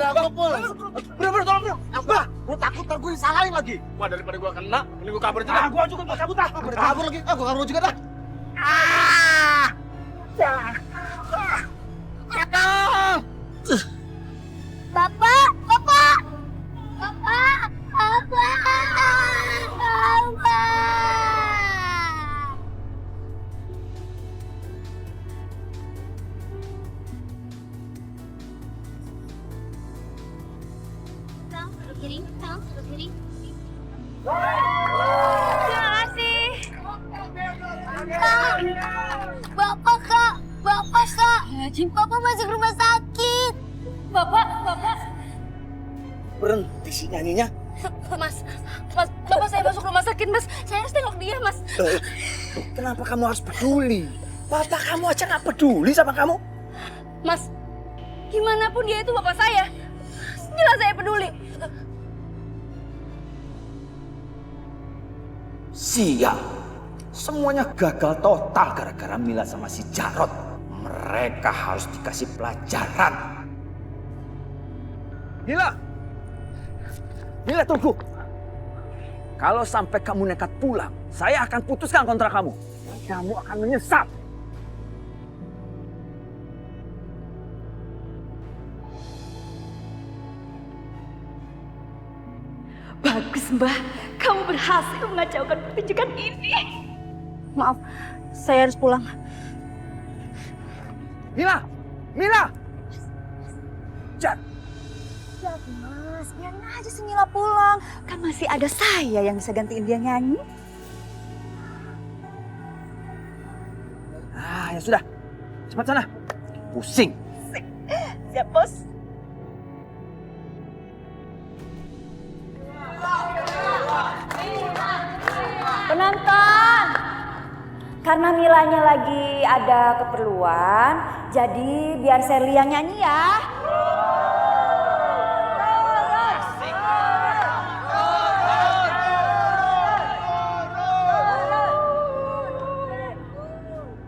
aku pul. Bro, tolong bro. Apa? Gua takut ntar gue disalahin lagi. Wah, daripada gua kena, mending gua kabur aja. Ah, gua juga mau cabut ah. Kabur lagi. Ah, gua kabur juga dah. Bapak, Bapak, Bapak, Bapak, Bapak. Kang, belok kiri, Kang, belok kiri. Terima kasih. Kak, Bapak, Kak, Bapak, Kak. Bapak masuk rumah sakit. Bapak. Berhenti sih nyanyinya. Mas, Bapak saya masuk rumah sakit, Mas. Saya harus tengok dia, Mas. Kenapa kamu harus peduli? Bapak kamu aja nggak peduli sama kamu. Mas, gimana pun dia itu bapak saya. Jelas saya peduli. Sial, semuanya gagal total gara-gara Mila sama si Jarot. Mereka harus dikasih pelajaran. Mila tunggu. Kalau sampai kamu nekat pulang, saya akan putuskan kontrak kamu. Kamu akan menyesal. Bagus, Mbah. Kamu berhasil mengacaukan pertunjukan ini. Maaf, saya harus pulang. Mila! Jadi, Mas, biarin aja si Mila pulang. Kan masih ada saya yang bisa gantiin dia nyanyi. Ah, ya sudah. Cepat sana. Pusing. Siap, Bos. Penonton, karena Milanya lagi ada keperluan, jadi biar Sherly yang nyanyi ya.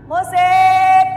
Musik.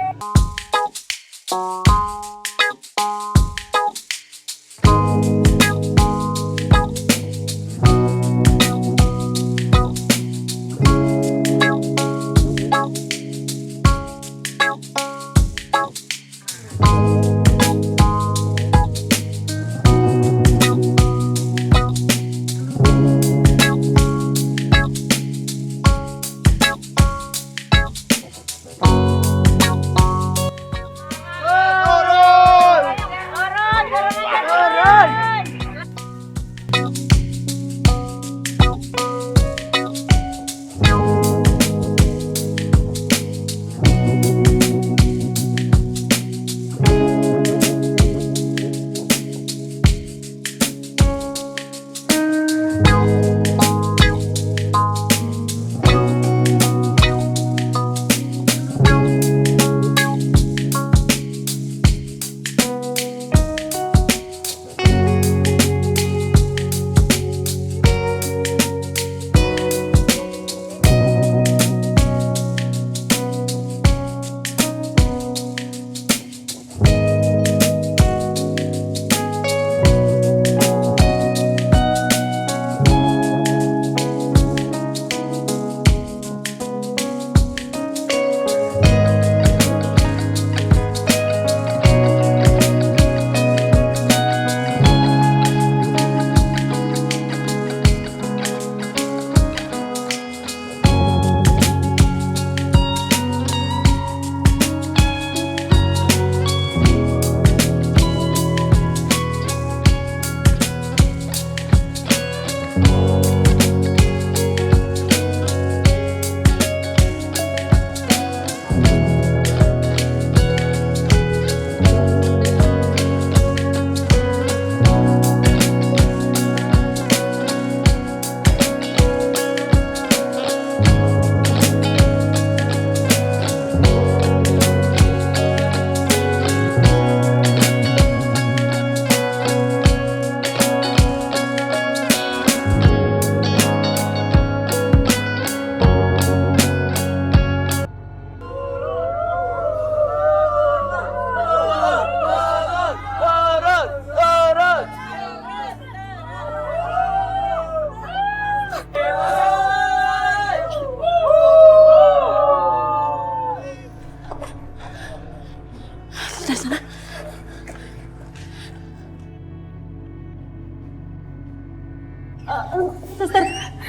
Suster,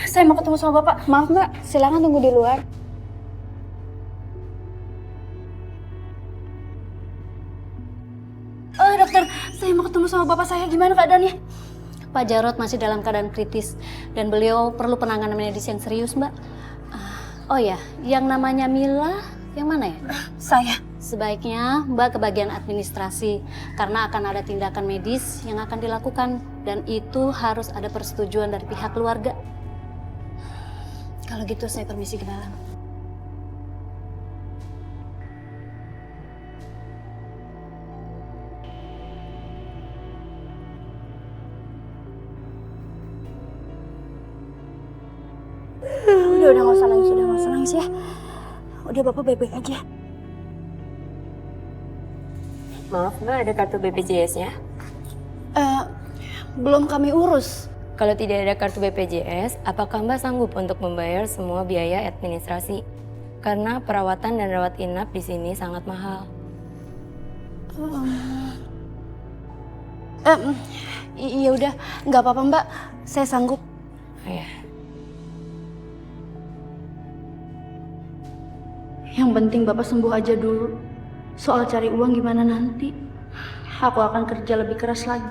saya mau ketemu sama Bapak. Maaf Mbak, silakan tunggu di luar. Dokter, saya mau ketemu sama Bapak saya. Gimana keadaannya? Pak Jarod masih dalam keadaan kritis dan beliau perlu penanganan medis yang serius, Mbak. Oh ya, yang namanya Mila, yang mana ya? Saya. Sebaiknya Mbak ke bagian administrasi karena akan ada tindakan medis yang akan dilakukan dan itu harus ada persetujuan dari pihak keluarga. Kalau gitu saya permisi ke dalam. Udah nggak usah nangis, ya. Udah Bapak baik-baik aja. Maaf Mbak, ada kartu BPJS-nya? Belum kami urus. Kalau tidak ada kartu BPJS, apakah Mbak sanggup untuk membayar semua biaya administrasi? Karena perawatan dan rawat inap di sini sangat mahal. Iya udah, nggak apa-apa Mbak. Saya sanggup. Oh, ya. Yang penting Bapak sembuh aja dulu. Soal cari uang gimana nanti? Aku akan kerja lebih keras lagi.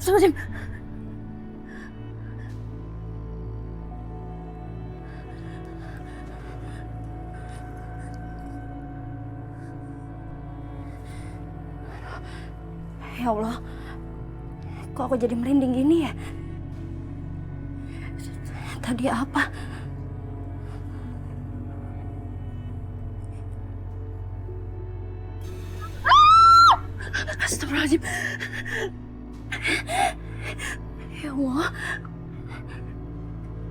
Astagfirullahaladzim. Ya Allah, kok aku jadi merinding gini ya? Tadi apa? Astagfirullahaladzim. Ya Allah,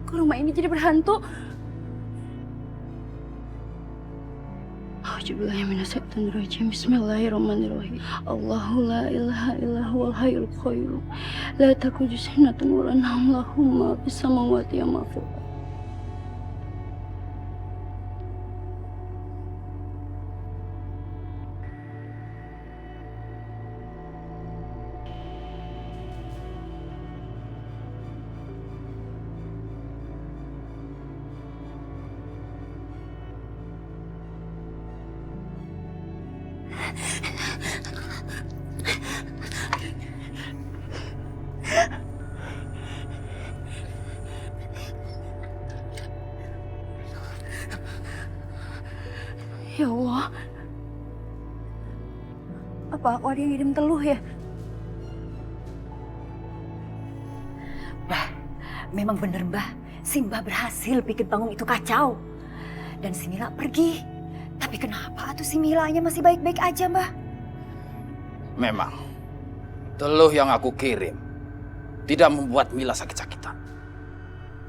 kok rumah ini jadi berhantu? Bismillahirrahmanirrahim. Allahu la ilaha illa huwal hayyul qayyum. La takhudhuhu sinatun wa la nawm lahu ma fis samawati wa ma fil ardh. Ya Allah, apa aku ada yang ngirim teluh ya? Mbah, memang bener Mbah. Si Mbah berhasil bikin panggung itu kacau. Dan si Mila pergi. Tapi kenapa tuh si Milanya masih baik-baik aja Mbah? Memang, teluh yang aku kirim tidak membuat Mila sakit-sakitan.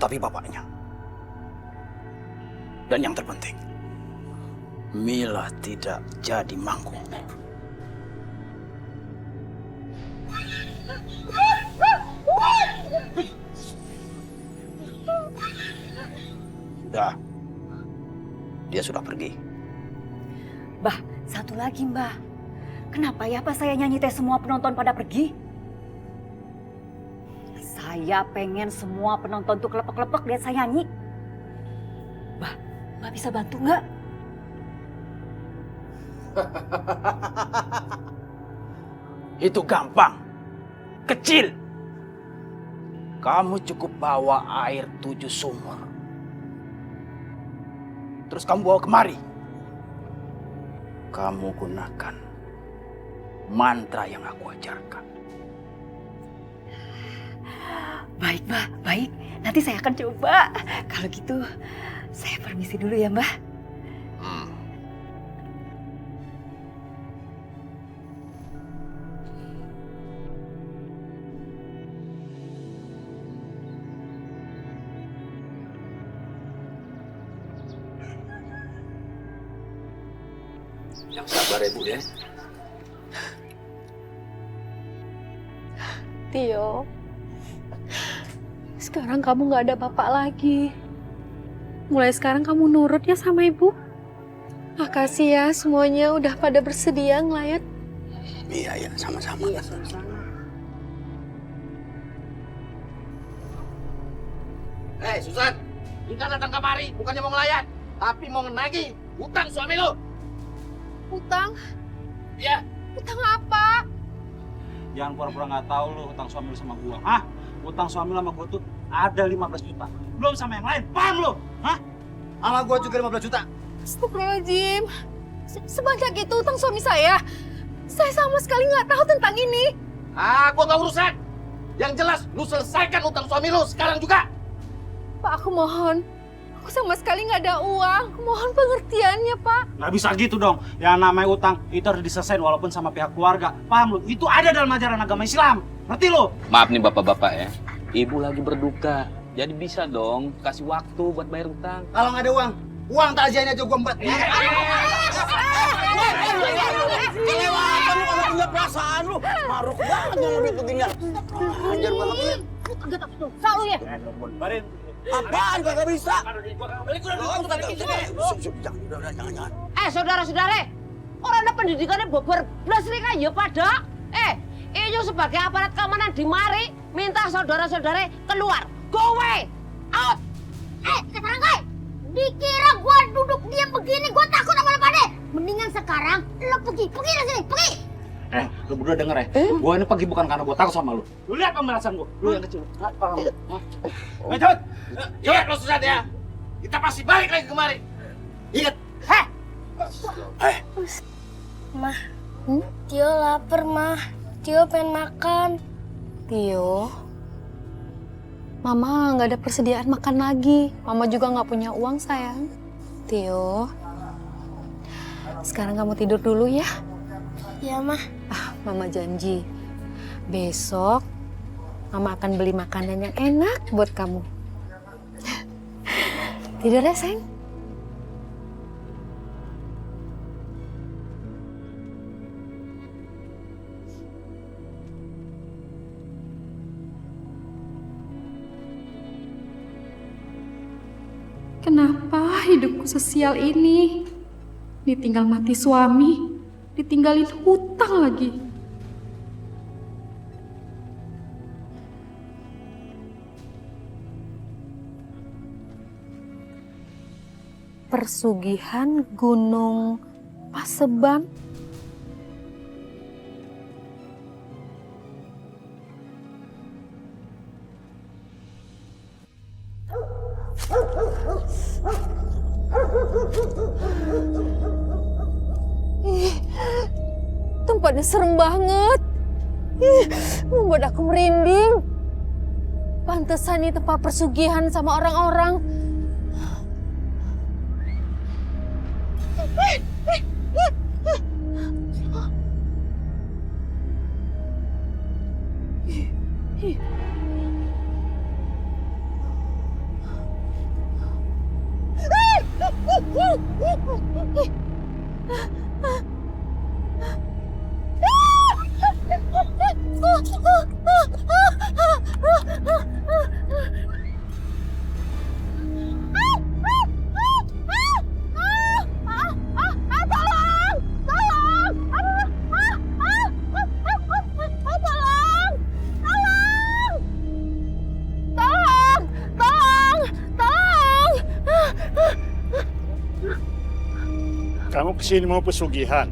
Tapi bapaknya. Dan yang terpenting, Mila tidak jadi manggung. Ya, dia sudah pergi. Mbah, satu lagi Mbah. Kenapa ya pas saya nyanyi teh semua penonton pada pergi? Saya pengen semua penonton tuh kelepek-kelepek lihat saya nyanyi. Mbah bisa bantu nggak? Itu gampang, kecil. Kamu cukup bawa air 7 sumur. Terus kamu bawa kemari. Kamu gunakan mantra yang aku ajarkan. Baik Mbah, baik. Nanti saya akan coba. Kalau gitu, saya permisi dulu ya Mbah. Yang sabar ya, Bu ya. Tio, sekarang kamu gak ada bapak lagi. Mulai sekarang kamu nurut ya sama ibu. Makasih ya semuanya udah pada bersedia ngelayat. Iya, sama-sama. Hei, Susan. Kita datang kemari bukannya mau ngelayat, tapi mau nagih utang suami lo. Utang? Iya. Utang apa? Jangan pura-pura nggak tahu lu utang suami lu sama gua. Hah? Utang suami lu sama gua tuh ada 15 juta. Belum sama yang lain. Paham lu? Hah? Sama gua juga 15 juta. Astagfirullahaladzim. Sebanyak itu utang suami saya. Saya sama sekali nggak tahu tentang ini. Gua nggak urusan. Yang jelas, lu selesaikan utang suami lu sekarang juga. Pak, aku mohon. Aku sama sekali nggak ada uang. Aku mohon pengertiannya, Pak. Nggak bisa gitu dong. Yang namanya utang itu harus diselesain walaupun sama pihak keluarga. Paham lu? Itu ada dalam ajaran agama Islam. Ngerti lu? Maaf nih bapak-bapak ya, ibu lagi berduka. Jadi bisa dong kasih waktu buat bayar utang. Kalau nggak ada uang takziahnya aja gua embat. Kelewatan lu kalau punya perasaan lu. Maruk banget yang lebih pentingnya. Ajar banget. Selalu ya. Apaan gak bisa? Jangan. Saudara-saudara, orang ada pendidikannya bobor belas kan ya pada. Iyo sebagai aparat keamanan di mari minta saudara-saudara keluar. Go away, out. Keterangkai, dikira gua duduk diam begini, gua takut sama lo pada. Mendingan sekarang lo pergi dari sini, pergi. Lu berdua denger ya. Gua ini pergi bukan karena gua takut sama lu. Lu lihat pembalasan gua. Lu yang kecil. Paham lu? Ayo cepet. Ingat lo Susan ya. Kita pasti balik lagi kemari. Ingat. Mah, Tio lapar, Mah. Tio pengen makan. Tio, Mama nggak ada persediaan makan lagi. Mama juga nggak punya uang, sayang. Tio, sekarang kamu tidur dulu ya. Ya, Mah. Mama janji, besok Mama akan beli makanan yang enak buat kamu. Tidur ya, sayang. Kenapa hidupku sesial ini? Ditinggal mati suami, ditinggalin hutang lagi. Persugihan Gunung Paseban. Tempatnya serem banget. Membuat aku merinding. Pantesan ini tempat persugihan sama orang-orang. Kamu kesini mau pesugihan?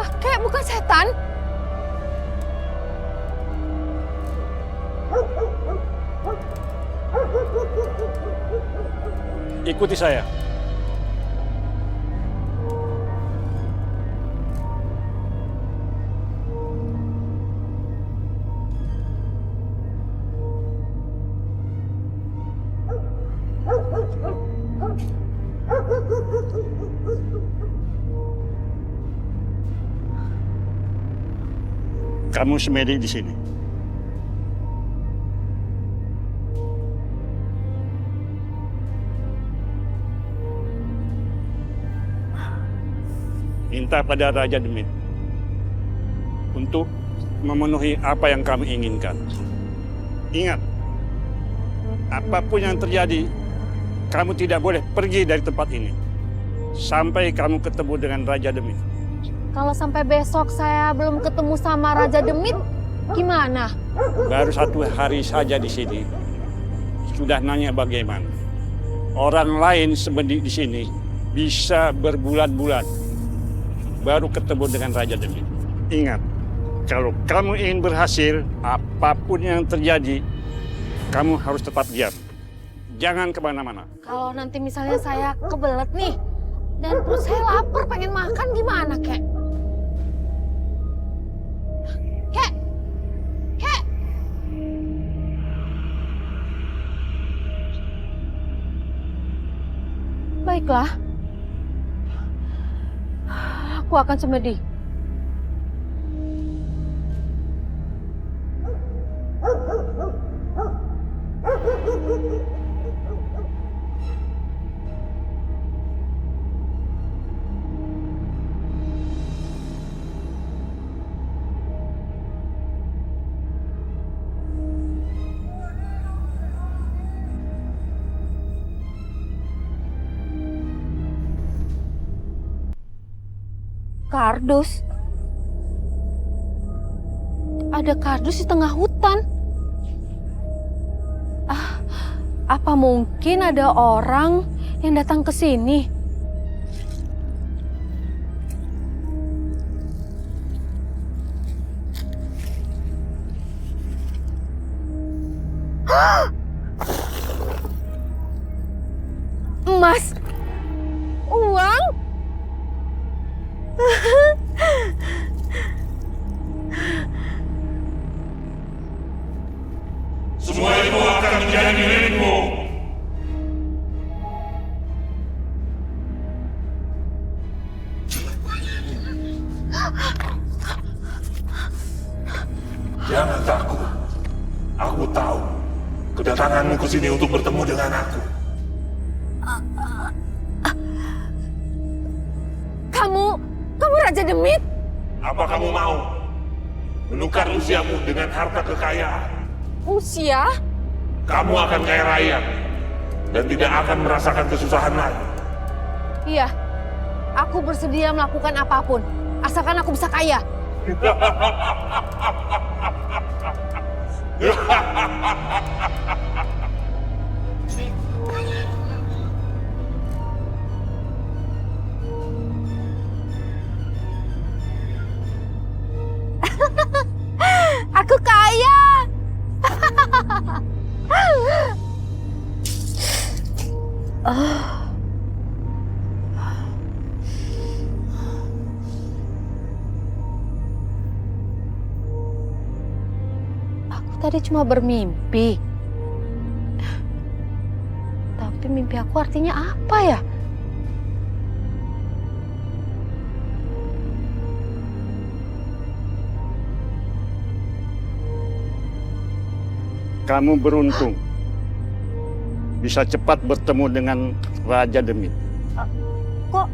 Kakek bukan setan. Ikuti saya. Kamu semedi di sini. minta pada Raja Demit untuk memenuhi apa yang kami inginkan. Ingat, apapun yang terjadi, kamu tidak boleh pergi dari tempat ini sampai kamu ketemu dengan Raja Demit. Kalau sampai besok saya belum ketemu sama Raja Demit, gimana? Baru 1 hari saja di sini, sudah nanya bagaimana. Orang lain sebenarnya di sini bisa berbulan-bulan baru ketemu dengan Raja Demit. Ingat, kalau kamu ingin berhasil, apapun yang terjadi, kamu harus tetap diam. Jangan kemana-mana. Kalau nanti misalnya saya kebelet nih, dan perut saya lapar pengen makan gimana, Kek? Kek! Kek! Baiklah. Aku akan semedi. Kardus. Ada kardus di tengah hutan. Apa mungkin ada orang yang datang ke sini? Emas. Uang. Semua itu akan menjadi milikmu. Jangan takut. Aku tahu kedatanganmu ke sini untuk bertemu dengan aku. Kamu Raja Demit? Apa kamu mau menukar usiamu dengan harta kekayaan? Usia? Kamu akan kaya raya dan tidak akan merasakan kesusahan lagi. Iya, aku bersedia melakukan apapun, asalkan aku bisa kaya. Aku kaya. Aku tadi cuma bermimpi. Tapi mimpi aku artinya apa ya? Kamu beruntung bisa cepat bertemu dengan Raja Demit. Kok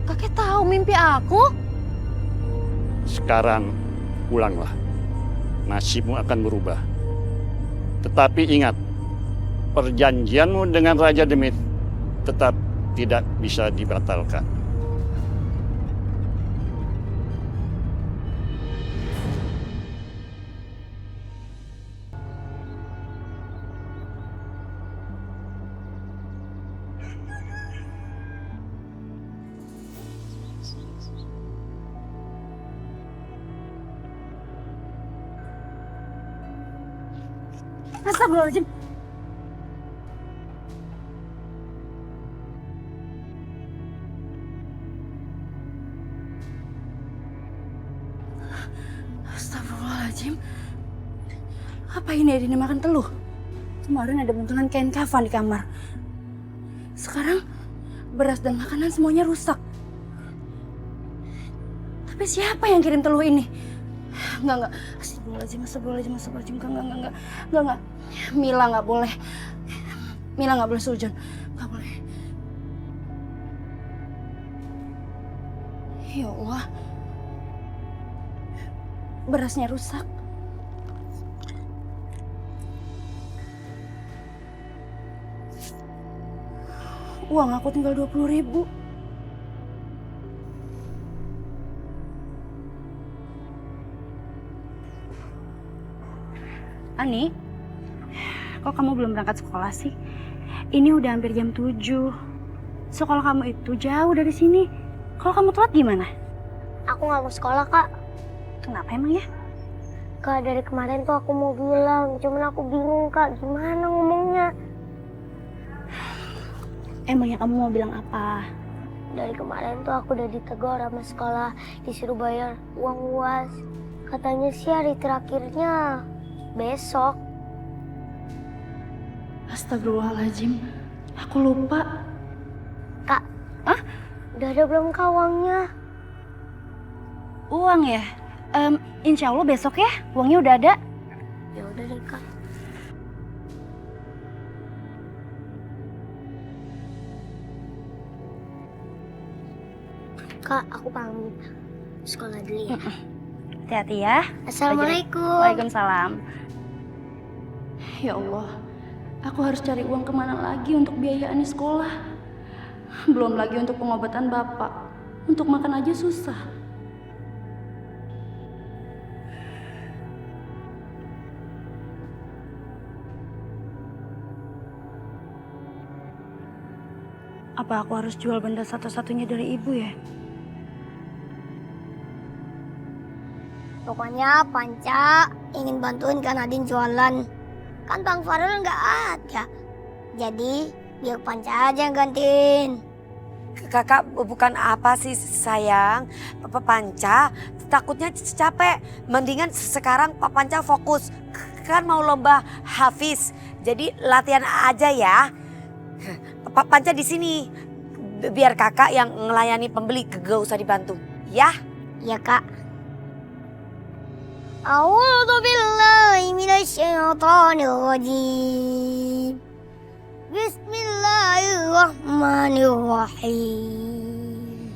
kakek tahu mimpi aku? Sekarang pulanglah. Nasibmu akan berubah. Tetapi ingat, perjanjianmu dengan Raja Demit tetap tidak bisa dibatalkan. Astagfirullahaladzim. Astagfirullahaladzim. Apa ini Edina makan teluh? Kemarin ada bentulan kain kafan di kamar. Sekarang beras dan makanan semuanya rusak. Tapi siapa yang kirim teluh ini? Enggak. Astagfirullahaladzim. Enggak. Mila nggak boleh. Mila nggak boleh sujon. Nggak boleh. Ya Allah. Berasnya rusak. Uang aku tinggal 20.000. Ani, kok kamu belum berangkat sekolah sih? Ini udah hampir jam 7. Sekolah kamu itu jauh dari sini. Kalau kamu telat gimana? Aku nggak mau sekolah, Kak. Kenapa emang ya? Kak, dari kemarin tuh aku mau bilang, cuman aku bingung, Kak, gimana ngomongnya. Emangnya kamu mau bilang apa? Dari kemarin tuh aku udah ditegur sama sekolah, disuruh bayar uang UAS. Katanya sih hari terakhirnya besok. Astagfirullahaladzim, aku lupa. Kak, udah ada belum Kak uangnya? Uang ya? Insya Allah besok ya, uangnya udah ada. Ya udah deh Kak. Kak, aku pamit sekolah dulu ya. Hati-hati ya. Assalamualaikum. Waalaikumsalam. Ya Allah, aku harus cari uang kemana lagi untuk biaya Ani sekolah. Belum lagi untuk pengobatan bapak. Untuk makan aja susah. Apa aku harus jual benda satu-satunya dari ibu ya? Pokoknya Panca ingin bantuin Kak Nadine jualan. Kan Bang Farul nggak ada. Jadi biar Panca aja yang gantiin. Kakak bukan apa sih sayang. Papa Panca takutnya capek. Mendingan sekarang Pak Panca fokus. Kan mau lomba Hafiz. Jadi latihan aja ya. Pak Panca di sini. Biar kakak yang ngelayani pembeli, gak usah dibantu. Ya? Ya Kak. A'udzu billahi minasyaitonir rajim. Bismillahirrahmanirrahim.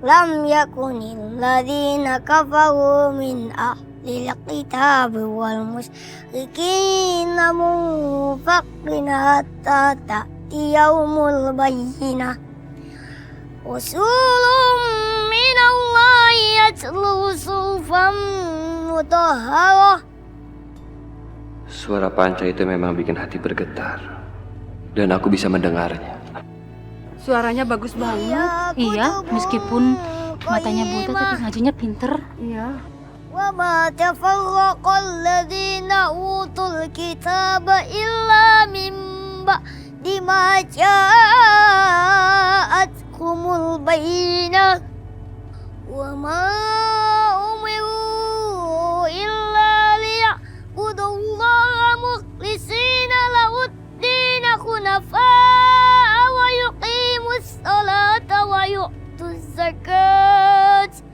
Lam yakunil ladzina kafaru min ahlil kitab wal musyrikin munfaqqin hatta ta'tiyaumul bayyinah. Rasulun minallahi yatlu suhufan mutahharah. Suara Panca itu memang bikin hati bergetar. Dan aku bisa mendengarnya. Suaranya bagus banget. Iya, meskipun matanya buta tapi ngajinya pinter. Iya. Wa ma tafarraqal ladzina utul kitaba illa min ba'di ma ja'atkumul bayyinah. Wa ma umiru illa liya'budullaha mukhlishina lahud-din hunafa'a wa yuqimus salata wa yu'tuz zakat.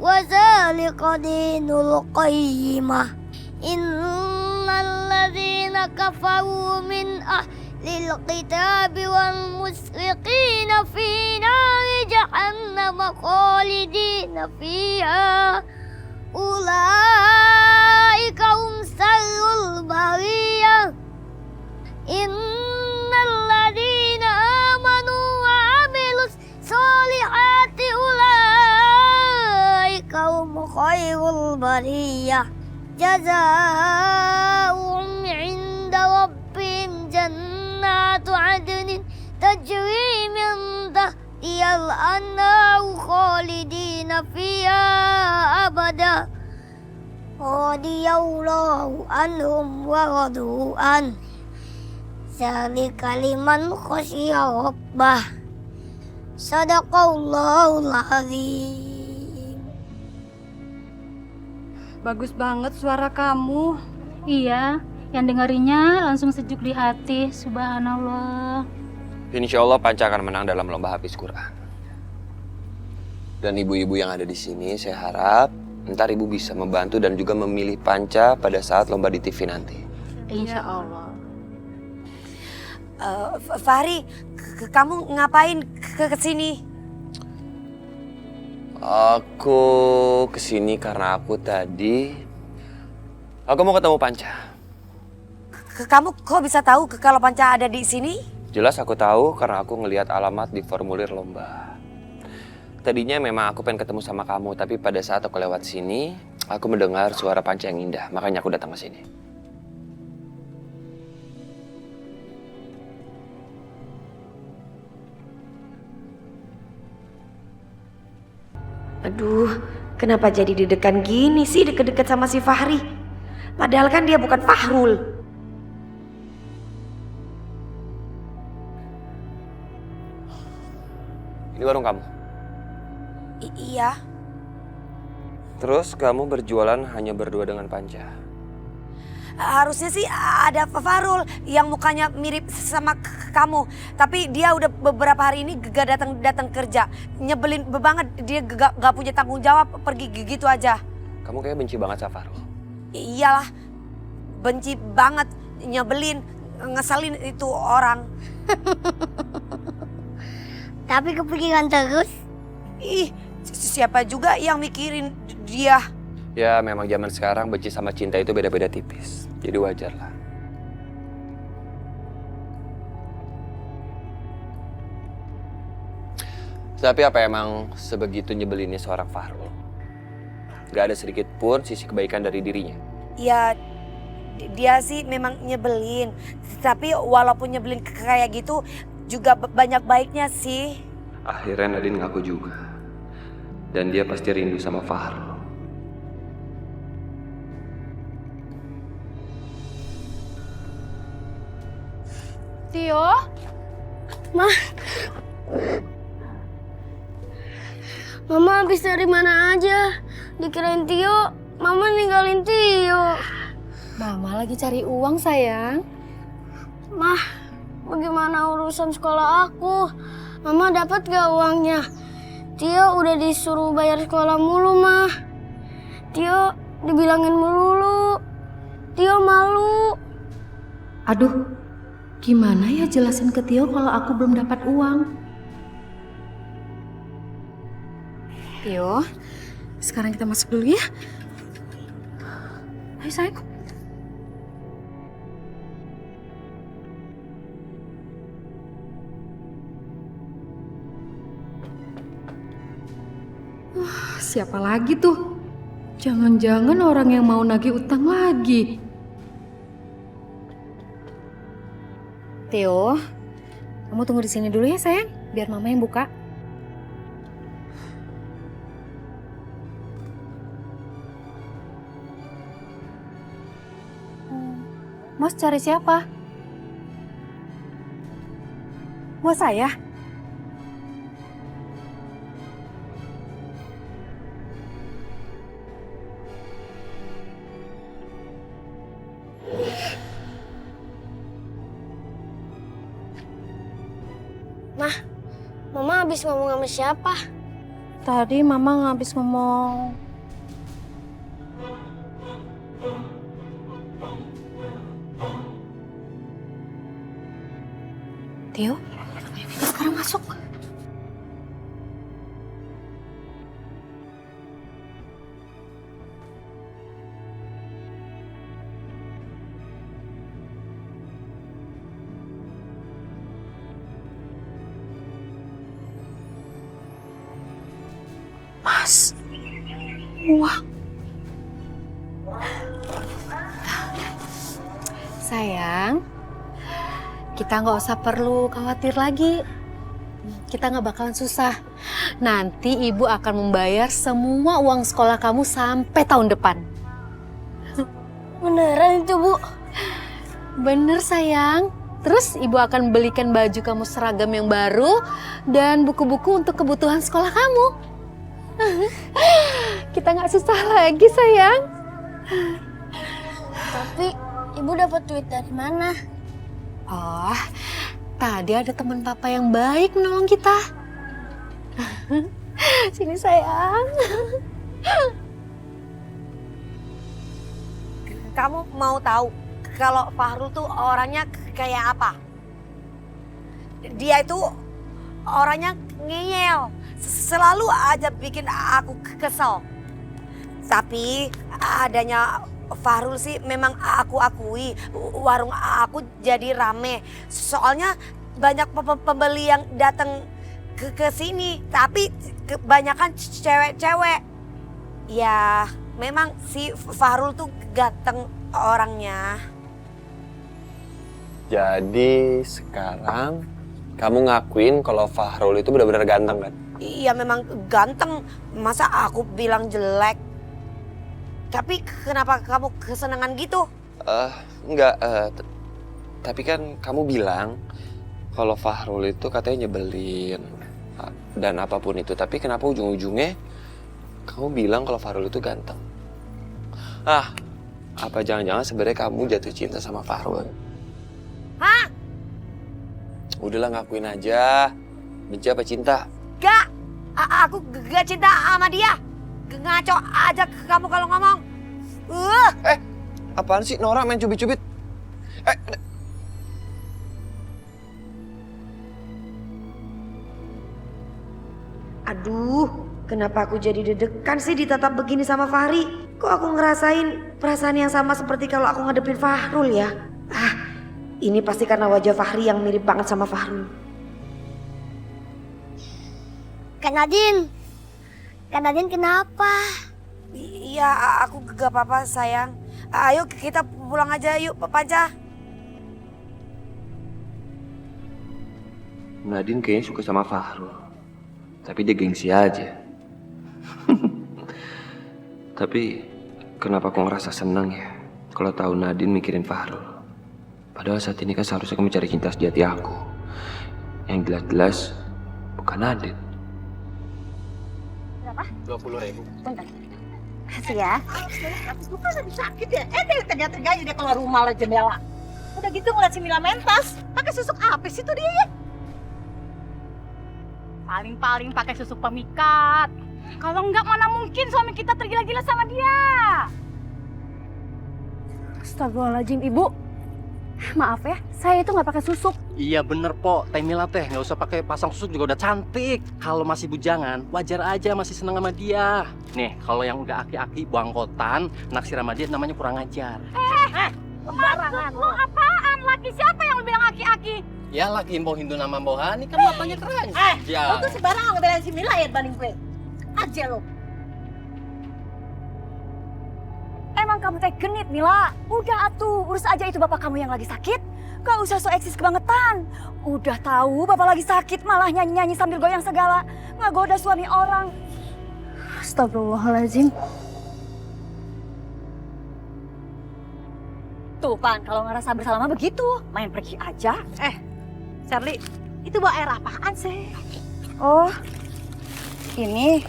Wa dzalika dinul qayyimah. Innal ladzina kafaru min ahlil kitabi wal musyriqina fi nari jahannam khalidina fiha. Ulaika hum syarrul bariyah. Innal ladzina amanu wa amilus solihati ulaika hum khairul bariyah. Jazaa'uhum 'inda rabbihim jannatu 'adnin tajri min tahtihal anharu khalidina fiha abada. Radiyallahu anhum wa radu an. Dzalika liman khasyiya rabbah. Shadaqallahul azim. Bagus banget suara kamu. Iya, yang dengarinya langsung sejuk di hati. Subhanallah. Insya Allah Panca akan menang dalam lomba Hafiz Quran. Dan ibu-ibu yang ada di sini, saya harap ntar ibu bisa membantu dan juga memilih Panca pada saat lomba di TV nanti. Insya Allah. Fahri, kamu ngapain ke sini? Aku kesini karena aku mau ketemu Panca. Kamu kok bisa tahu kalau Panca ada di sini? Jelas aku tahu karena aku ngelihat alamat di formulir lomba. Tadinya memang aku pengen ketemu sama kamu, tapi pada saat aku lewat sini, aku mendengar suara Panca yang indah, makanya aku datang ke sini. Aduh, kenapa jadi deg-degan gini sih deket-deket sama si Fahri? Padahal kan dia bukan Fahrul. Ini warung kamu? Iya. Terus kamu berjualan hanya berdua dengan Panca? Harusnya sih ada Fahrul yang mukanya mirip sama kamu. Tapi dia udah beberapa hari ini gak datang kerja. Nyebelin banget, dia gak punya tanggung jawab, pergi gitu aja. Kamu kayak benci banget sama Fahrul. Iyalah, benci banget, nyebelin, ngeselin itu orang. Tapi kepikiran terus. Ih, siapa juga yang mikirin dia? Ya memang zaman sekarang benci sama cinta itu beda-beda tipis. Jadi wajar lah. Tapi apa emang sebegitu nyebelinnya seorang Fahrul? Gak ada sedikit pun sisi kebaikan dari dirinya? Ya, dia sih memang nyebelin. Tapi walaupun nyebelin kayak gitu, juga banyak baiknya sih. Akhirnya Nadine ngaku juga. Dan dia pasti rindu sama Fahrul. Tio? Mama habis dari mana aja? Dikirain Tio, Mama ninggalin Tio. Mama lagi cari uang, sayang. Mah, bagaimana urusan sekolah aku? Mama dapat gak uangnya? Tio udah disuruh bayar sekolah mulu, Mah. Tio dibilangin melulu. Tio malu. Aduh, gimana ya jelasin ke Tio kalau aku belum dapat uang? Tio, sekarang kita masuk dulu ya. Ayo sayang. Siapa lagi tuh? Jangan-jangan orang yang mau nagih utang lagi. Theo, kamu tunggu di sini dulu ya sayang, biar mama yang buka. Mas cari siapa? Mau saya? Mah, Mama habis ngomong sama siapa? Tadi mama habis ngomong. Tio, kita sekarang masuk. Mas, uang. Sayang, kita nggak usah perlu khawatir lagi. Kita nggak bakalan susah. Nanti ibu akan membayar semua uang sekolah kamu sampai tahun depan. Beneran itu, Bu? Bener sayang. Terus ibu akan belikan baju kamu seragam yang baru dan buku-buku untuk kebutuhan sekolah kamu. Kita nggak susah lagi sayang. Tapi ibu dapat duit dari mana? Oh, tadi ada teman papa yang baik menolong kita. Sini sayang. Kamu mau tahu kalau Fahrul tuh orangnya kayak apa? Dia itu orangnya ngeyel, selalu aja bikin aku kesel. Tapi adanya Fahrul sih memang aku akui warung aku jadi rame. Soalnya banyak pembeli yang datang ke sini, tapi kebanyakan cewek-cewek. Ya, memang si Fahrul tuh ganteng orangnya. Jadi sekarang kamu ngakuin kalau Fahrul itu benar-benar ganteng kan? Iya memang ganteng, masa aku bilang jelek? Tapi kenapa kamu kesenangan gitu? Enggak, tapi kan kamu bilang kalau Fahrul itu katanya nyebelin dan apapun itu. Tapi kenapa ujung-ujungnya kamu bilang kalau Fahrul itu ganteng? Apa jangan-jangan sebenarnya kamu jatuh cinta sama Fahrul? Hah? Udahlah ngakuin aja. Benci apa cinta? Gak, aku gak cinta sama dia. Ngaco aja kamu kalau ngomong. Apaan sih Nora main cubit-cubit? Aduh, kenapa aku jadi deg-degan sih ditatap begini sama Fahri? Kok aku ngerasain perasaan yang sama seperti kalau aku ngadepin Fahrul ya? Ini pasti karena wajah Fahri yang mirip banget sama Fahrul. Kak Nadine kenapa? Iya, aku gak apa-apa sayang. Ayo kita pulang aja yuk, Panca. Nadine kayaknya suka sama Fahrul. Tapi dia gengsi aja. Tapi kenapa aku ngerasa senang ya kalau tahu Nadine mikirin Fahrul. Padahal saat ini kan seharusnya aku mencari cinta sejati aku. Yang jelas-jelas bukan Nadine. Berapa? 20.000. Bentar. Kasih ya. Bukan lagi sakit ya? Tega-teganya dia keluar rumah lah jendela. Udah gitu ngeliat si Mila mentas. Pakai susuk apa sih tuh dia ya? Paling-paling pakai susuk pemikat. Kalau enggak mana mungkin suami kita tergila-gila sama dia. Astagfirullahaladzim, Ibu. Maaf ya, saya itu nggak pakai susuk. Iya bener po, Teh Mila teh nggak usah pakai pasang susuk juga udah cantik. Kalau masih bujangan, wajar aja masih seneng sama dia. Nih, kalau yang udah aki-aki bangkotan, naksir sama dia namanya kurang ajar. Sembarangan. Lo apaan? Laki siapa yang lo bilang aki-aki? Ya laki Mbok Hindu nama Mbok Hani kan matanya keren. Lo tuh sembarangan ngebelain si Mila ya dibanding gue. Aja lo. Emang kamu teh genit, Mila. Udah atuh, urus aja itu bapak kamu yang lagi sakit. Gak usah so eksis kebangetan. Udah tahu bapak lagi sakit malah nyanyi-nyanyi sambil goyang segala. Ngagoda suami orang. Astagfirullahaladzim. Tuh, Pan, kalau ngerasa bersalah mah begitu. Main pergi aja. Charlie, itu bawa air apaan sih? Oh, ini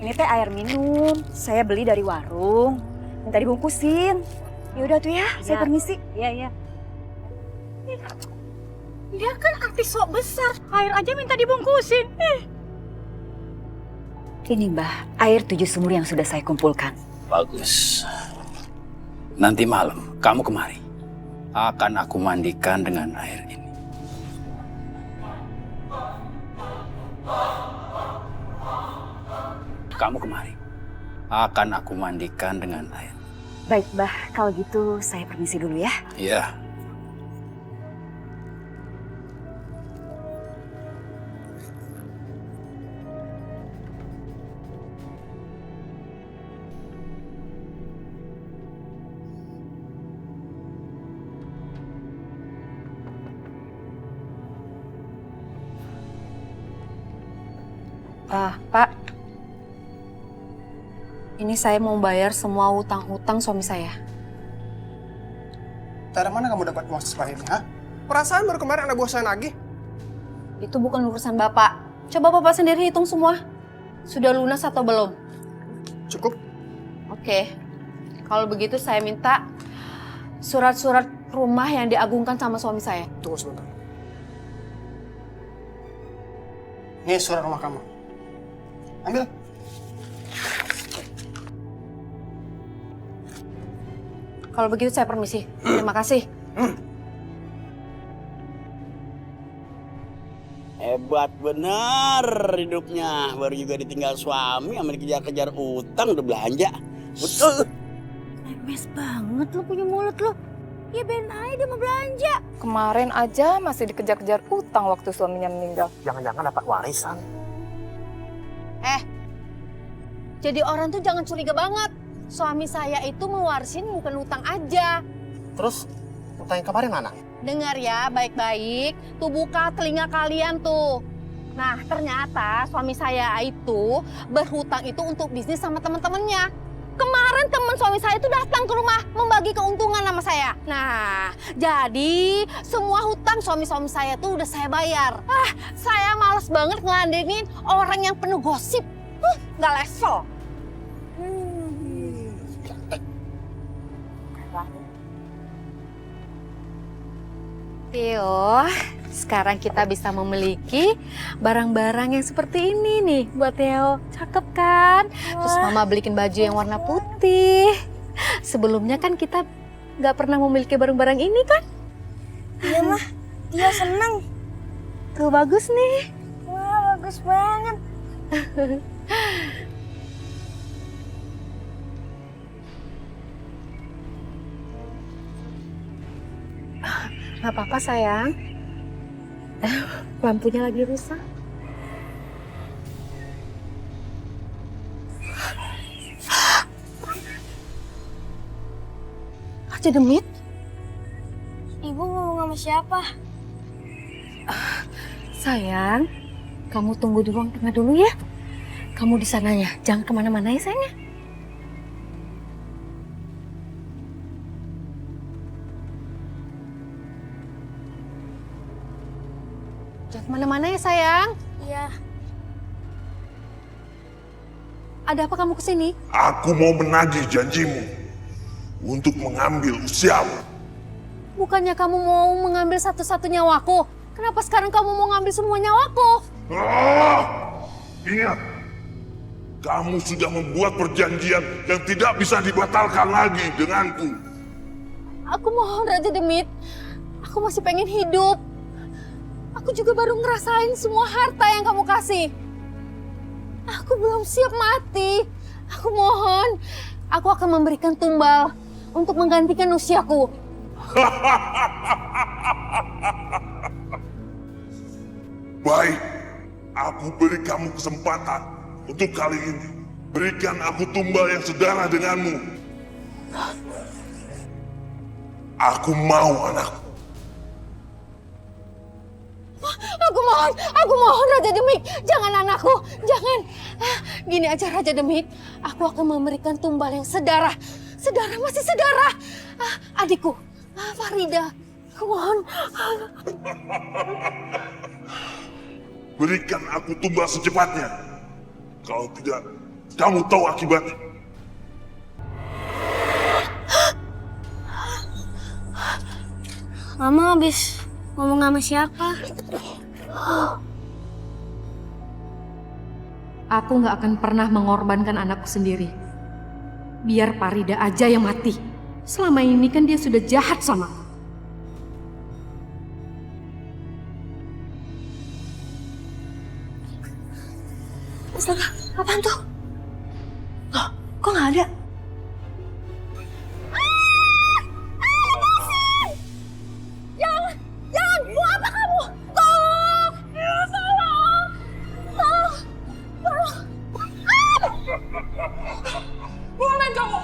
teh air minum. Saya beli dari warung. Minta dibungkusin. Yaudah tuh ya, saya permisi. Iya. Dia kan artis sok besar. Air aja minta dibungkusin. Ini Mbah, air 7 sumur yang sudah saya kumpulkan. Bagus. Nanti malam kamu kemari. Akan aku mandikan dengan air ini. Kamu kemari. Akan aku mandikan dengan air. Baik, Mbah. Kalau gitu saya permisi dulu ya. Iya. Pak, ini saya mau bayar semua hutang-hutang suami saya. Dari mana kamu dapat uang sebanyak ini, ha? Perasaan baru kemarin anak buah saya nagih. Itu bukan urusan Bapak. Coba Bapak sendiri hitung semua. Sudah lunas atau belum? Cukup. Oke. Kalau begitu saya minta surat-surat rumah yang diagungkan sama suami saya. Tunggu sebentar. Ini surat rumah kamu. Ambil. Kalau begitu saya permisi. Terima kasih. Hebat bener hidupnya. Baru juga ditinggal suami sama dikejar-kejar utang udah belanja. Betul. Lemes banget lo punya mulut lo. Ya ben aja dia mau belanja. Kemarin aja masih dikejar-kejar utang waktu suaminya meninggal. Jangan-jangan dapat warisan. Jadi orang tuh jangan curiga banget. Suami saya itu mewarisin bukan utang aja. Terus utang yang kemarin mana? Dengar ya baik-baik, tuh buka telinga kalian tuh. Nah ternyata suami saya itu berhutang itu untuk bisnis sama teman-temannya. Kemarin teman suami saya itu datang ke rumah membagi keuntungan sama saya. Nah jadi semua hutang suami-suami saya tuh udah saya bayar. Saya males banget ngeladenin orang yang penuh gosip. Nggak level. Tio, sekarang kita bisa memiliki barang-barang yang seperti ini nih buat Teo. Cakep kan? Terus Mama belikin baju yang warna putih. Sebelumnya kan kita nggak pernah memiliki barang-barang ini kan? Iya mah, Tio seneng. Tuh bagus nih. Wah bagus banget. Nggak apa-apa sayang. Lampunya lagi rusak. Aja demit. Ibu ngomong sama siapa? Sayang, kamu tunggu di ruang tengah dulu ya. Kamu di sananya, jangan kemana-mana ya sayang. Jangan kemana-mana ya sayang. Iya. Ada apa kamu kesini? Aku mau menagih janjimu untuk mengambil usiamu. Bukannya kamu mau mengambil satu-satu nyawaku? Kenapa sekarang kamu mau ngambil semua nyawaku? Ingat, kamu sudah membuat perjanjian yang tidak bisa dibatalkan lagi denganku. Aku mohon Raja Demit, aku masih pengen hidup. Aku juga baru ngerasain semua harta yang kamu kasih. Aku belum siap mati. Aku mohon, aku akan memberikan tumbal untuk menggantikan usiaku. Baik, aku beri kamu kesempatan untuk kali ini. Berikan aku tumbal yang sedarah denganmu. Aku mau anakku. Aku mohon Raja Demit, jangan anakku, jangan. Gini aja Raja Demit, aku akan memberikan tumbal yang sedarah. Sedarah, masih sedarah. Adikku, Farida, aku mohon. Berikan aku tumbal secepatnya. Kalau tidak, kamu tahu akibatnya. Mama habis ngomong sama siapa? Aku nggak akan pernah mengorbankan anakku sendiri. Biar Farida aja yang mati. Selama ini kan dia sudah jahat sama aku. Astaga, apaan tuh? Loh, kok nggak ada? Jangan, mau apa kamu? Tolong! Tolong! Tolong! Bukan kamu!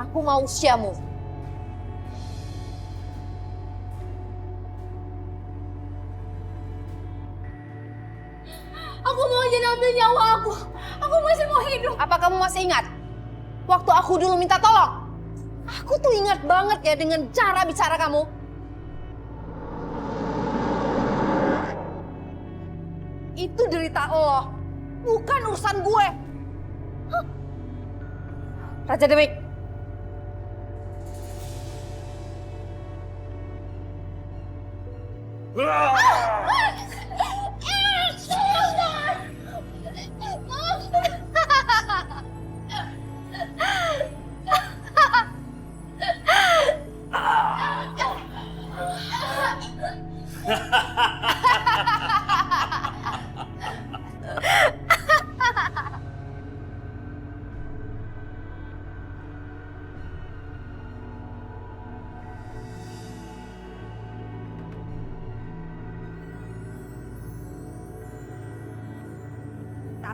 Aku mau usiamu. Aku mau aja ambil nyawa aku. Aku masih mau hidup. Apa kamu masih ingat? Waktu aku dulu minta tolong. Aku tuh ingat banget ya dengan cara bicara kamu. Itu derita lo, bukan urusan gue. Hah? Raja Demit.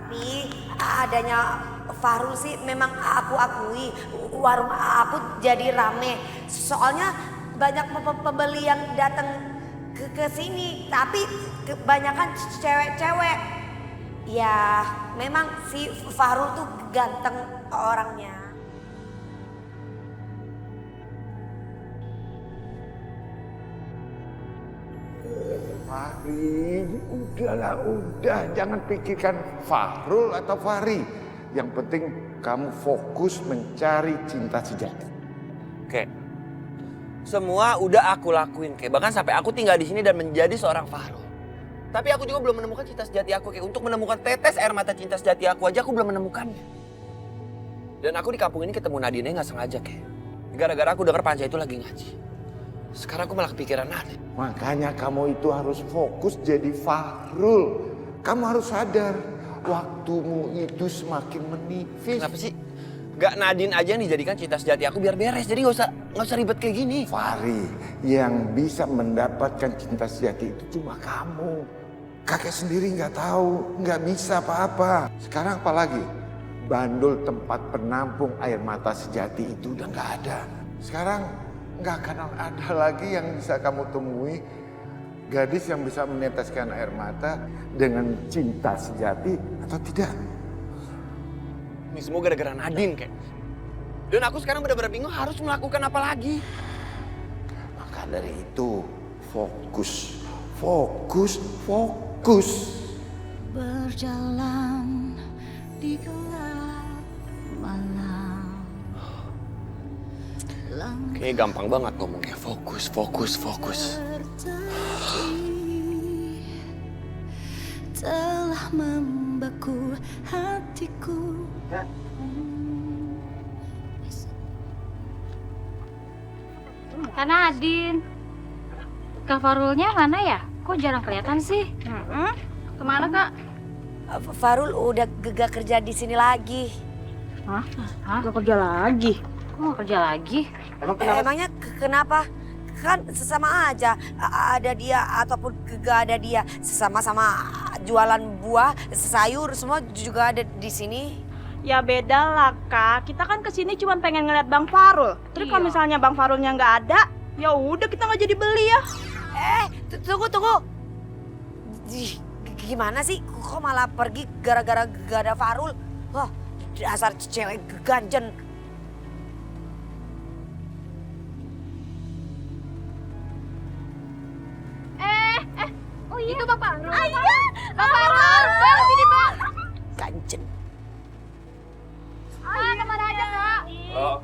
Tapi adanya Fahrul sih memang aku akui warung aku jadi rame. Soalnya banyak pembeli yang datang ke sini, tapi kebanyakan cewek-cewek. Ya, memang si Fahrul tuh ganteng orangnya. Fahri, udahlah, jangan pikirkan Fahrul atau Fahri. Yang penting kamu fokus mencari cinta sejati. Oke. Semua udah aku lakuin, kayak bahkan sampai aku tinggal di sini dan menjadi seorang Fahrul. Tapi aku juga belum menemukan cinta sejati aku, kayak untuk menemukan tetes air mata cinta sejati aku aja aku belum menemukannya. Dan aku di kampung ini ketemu Nadine nggak sengaja, kayak gara-gara aku dengar Panca itu lagi ngaji. Sekarang aku malah kepikiran Nadine. Makanya kamu itu harus fokus jadi Fahrul. Kamu harus sadar, waktumu itu semakin menipis. Kenapa sih? Gak Nadine aja yang dijadikan cinta sejati aku biar beres. Jadi gak usah ribet kayak gini. Fahri, yang bisa mendapatkan cinta sejati itu cuma kamu. Kakek sendiri nggak tahu, nggak bisa apa-apa. Sekarang apalagi? Bandul tempat penampung air mata sejati itu udah nggak ada. Sekarang nggak akan ada lagi yang bisa kamu temui gadis yang bisa meneteskan air mata dengan cinta sejati atau tidak. Ini semua gara-gara Nadine, kayak. Dan aku sekarang benar-benar bingung harus melakukan apa lagi. Maka dari itu, fokus. Berjalan di gelap malam. Kayaknya gampang banget ngomongnya. Fokus. Telah membeku hatiku. Kak Nadine, Kak Fahrulnya mana ya? Kok jarang kelihatan sih? Kemana Kak? Fahrul udah gak kerja di sini lagi. Hah? Gak kerja lagi? Kok gak kerja lagi? Emangnya kenapa? Kan sesama aja, ada dia ataupun gak ada dia. Sama-sama jualan buah, sayur, semua juga ada di sini. Ya beda lah Kak, kita kan kesini cuma pengen ngeliat Bang Fahrul. Terus kalau misalnya Bang Fahrulnya nggak ada, ya udah kita nggak jadi beli ya. Tunggu. Gimana sih? Kok malah pergi gara-gara gak ada Fahrul? Wah, dasar cewek ganjen. Oh iya, itu Bang Fahrul. Iya, Bang Fahrul. Bang, sini Bang. Ganjen. Kemana aja Kak? Oh.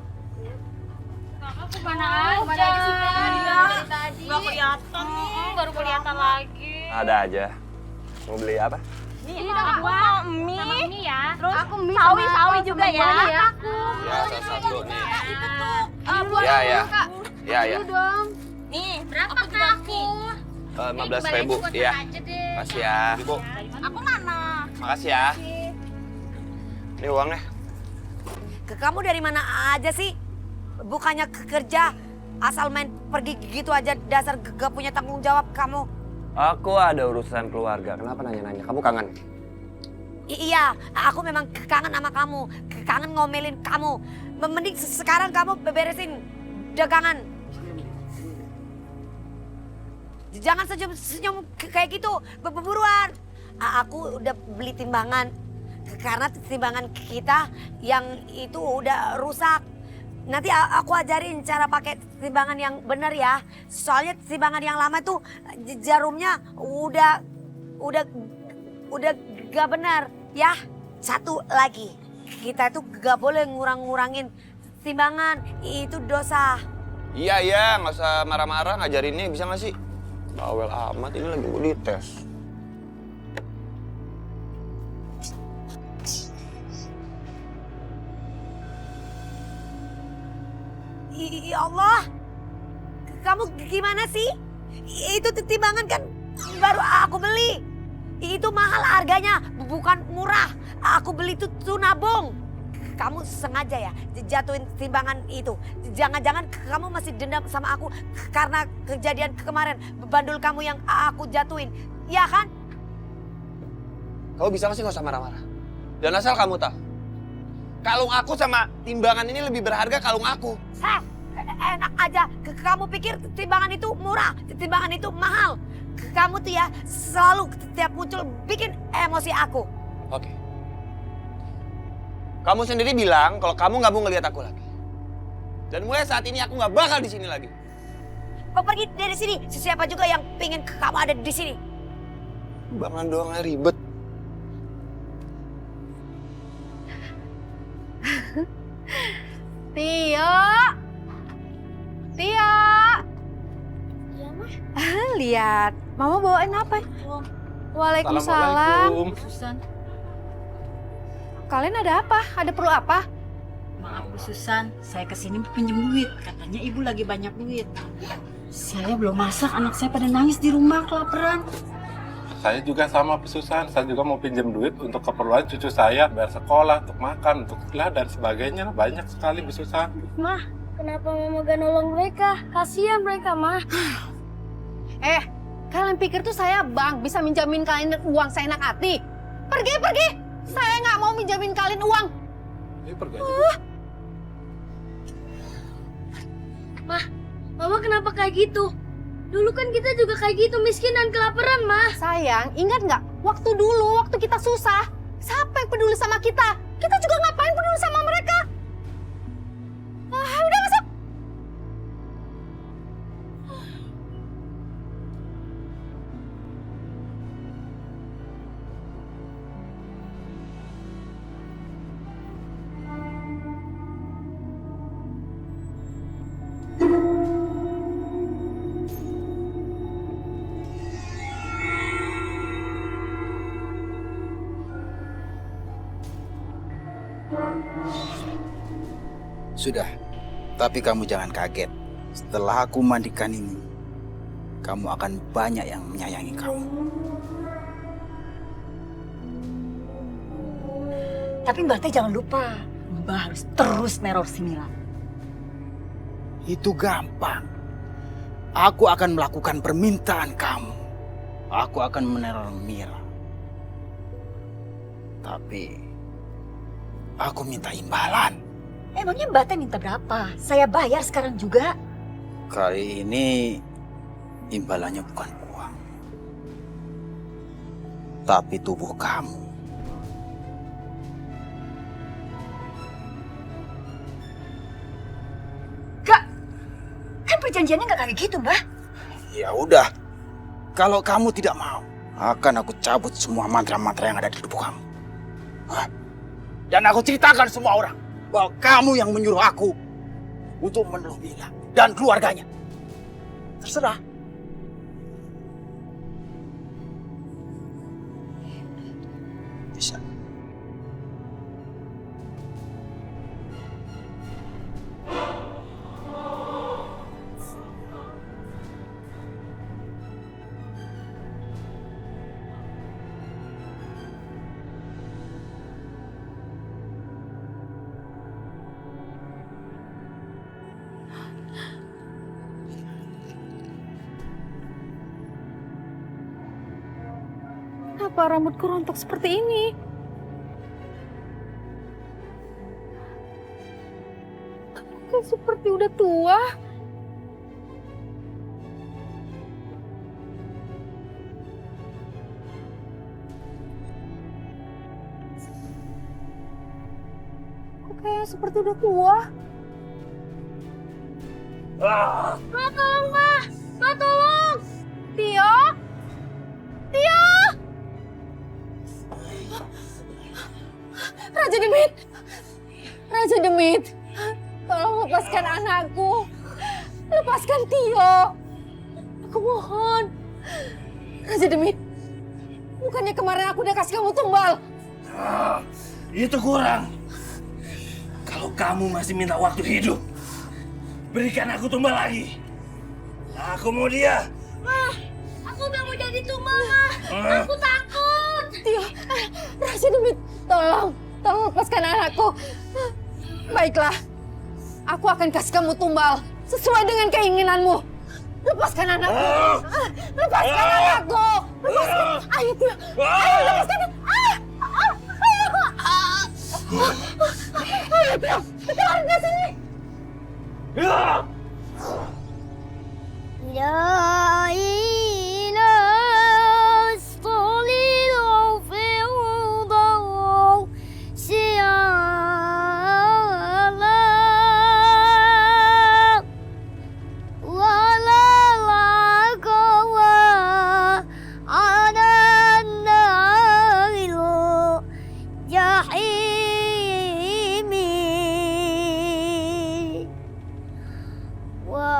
Kakak kemana aja sih Kak? Dari tadi. Gak kelihatan nih. Baru kelihatan lagi. Ada aja. Mau beli apa? Ini aku mau mie. Sama mie ya. Terus aku mie sawi juga ya. Aku. Ya, satu nih. Itu tuh. Buat Ya. dulu Kak. Ya. Dulu dong. Nih, Berapa Kak aku? 15.000. Iya. Makasih ya. Ibu. aku mana? Makasih ya. Ini uangnya. Kamu dari mana aja sih? Bukannya kerja, asal main pergi gitu aja, dasar gak punya tanggung jawab kamu. Aku ada urusan keluarga. Kenapa nanya-nanya? Kamu kangen? Iya, aku memang kangen sama kamu, kangen ngomelin kamu. Mending sekarang kamu beresin dagangan. Jangan senyum kayak gitu, buruan. Aku udah beli timbangan. Karena timbangan kita yang itu udah rusak. Nanti aku ajarin cara pakai timbangan yang benar ya. Soalnya timbangan yang lama tuh jarumnya udah gak benar ya. Satu lagi, kita tuh gak boleh ngurangin timbangan, itu dosa. Iya, nggak usah marah-marah ngajarinnya, bisa nggak sih? Bawel amat, ini lagi gue dites. Ya Allah, kamu gimana sih? Itu timbangan kan baru aku beli. Itu mahal harganya, bukan murah. Aku beli itu nabung. Kamu sengaja ya jatuhin timbangan itu. Jangan-jangan kamu masih dendam sama aku karena kejadian kemarin. Bandul kamu yang aku jatuhin, ya kan? Kamu bisa nggak sih nggak usah marah-marah? Dan asal kamu tahu, kalung aku sama timbangan ini lebih berharga kalung aku. Enak aja. Kamu pikir timbangan itu murah, timbangan itu mahal. Kamu tuh ya selalu setiap muncul bikin emosi aku. Oke. Kamu sendiri bilang kalau kamu nggak mau ngelihat aku lagi. Dan mulai saat ini aku nggak bakal di sini lagi. Kau pergi dari sini. Siapa juga yang pingin kamu ada di sini? Bangan doang ribet. Tio. Tio. Iya, Mah. Lihat, Mama bawain apa? Waalaikumsalam. Assalamualaikum. Susan. Kalian ada apa? Ada perlu apa? Maaf Bu Susan, saya kesini pinjem duit. Katanya ibu lagi banyak duit. Saya belum masak, anak saya pada nangis di rumah kelaparan. Saya juga sama Bu Susan, saya juga mau pinjam duit untuk keperluan cucu saya, bayar sekolah, untuk makan, untuk kuliah dan sebagainya. Banyak sekali Bu Susan. Mah, kenapa Mama gak nolong mereka? Kasihan mereka, Mah. Kalian pikir tuh saya bank bisa minjamin kalian uang seenak hati? Pergi, pergi! Saya nggak mau minjamin kalian uang. Ini pergi aja. Mah, Mama kenapa kayak gitu? Dulu kan kita juga kayak gitu, miskin dan kelaparan, Mah. Sayang, ingat nggak? Waktu dulu, waktu kita susah, siapa yang peduli sama kita? Kita juga ngapain peduli sama mereka? Udah masuk. Sudah, tapi kamu jangan kaget. Setelah aku mandikan ini, kamu akan banyak yang menyayangi kamu. Tapi Mbak Teh jangan lupa, Mbak harus terus neror si Mila. Itu gampang. Aku akan melakukan permintaan kamu. Aku akan meneror Mira. Tapi aku minta imbalan. Emangnya Mbak Teh minta berapa? Saya bayar sekarang juga. Kali ini imbalannya bukan uang, tapi tubuh kamu. Kak, kan perjanjiannya nggak kayak gitu, Mbak. Ya udah, kalau kamu tidak mau, akan aku cabut semua mantra-mantra yang ada di tubuh kamu. Dan aku ceritakan semua orang bahwa kamu yang menyuruh aku untuk meneluh Mila dan keluarganya. Terserah. Bisa. Kenapa rambutku rontok seperti ini? Kayak seperti udah tua. Kok kayak seperti udah tua? Ma, tolong, Ma! Ma, tolong! Tio? Tio! Raja Demit! Raja Demit! Tolong lepaskan anakku. Lepaskan Tio. Aku mohon. Raja Demit. Bukannya kemarin aku udah kasih kamu tumbal. Itu kurang. Kalau kamu masih minta waktu hidup, berikan aku tumbal lagi. Aku mau dia. Ma, aku gak mau jadi tumbal, Ma. Aku takut. Tio, Raja Demit, tolong lepaskan anakku. Baiklah, aku akan kasih kamu tumbal sesuai dengan keinginanmu. Lepaskan anakku. Lepaskan anakku. Lepaskan. Ayo Tio, ayo lepaskan. Ayo. Keluarin dari sini. La ilaha illallah fi'udaw si'ala wala lakawa anan narilu jahimi wa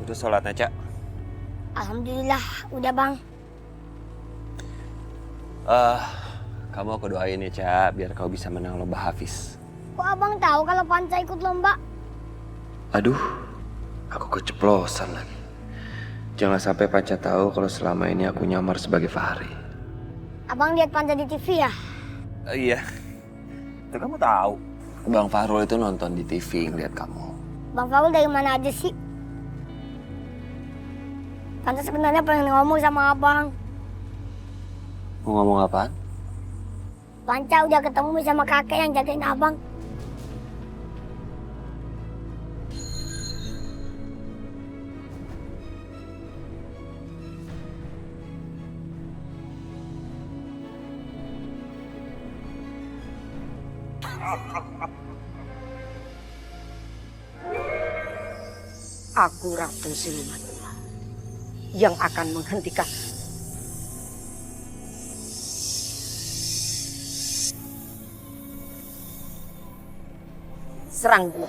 Udah sholatnya, Cak? Alhamdulillah, udah bang. Kamu aku doain ya, Cak, biar kau bisa menang lomba Hafiz. Kok abang tahu kalau Panca ikut lomba? Aduh, aku keceplosan lagi. Jangan sampai Panca tahu kalau selama ini aku nyamar sebagai Fahri. Abang lihat Panca di TV ya? Iya. Itu kamu tahu. Bang Fahrul itu nonton di TV ngeliat kamu. Bang Faul dari mana aja sih? Panca sebenarnya pengen ngomong sama abang. Mau ngomong apaan? Panca udah ketemu sama kakek yang jagain abang. Aku Ratu Siluman yang akan menghentikan. Serang dia.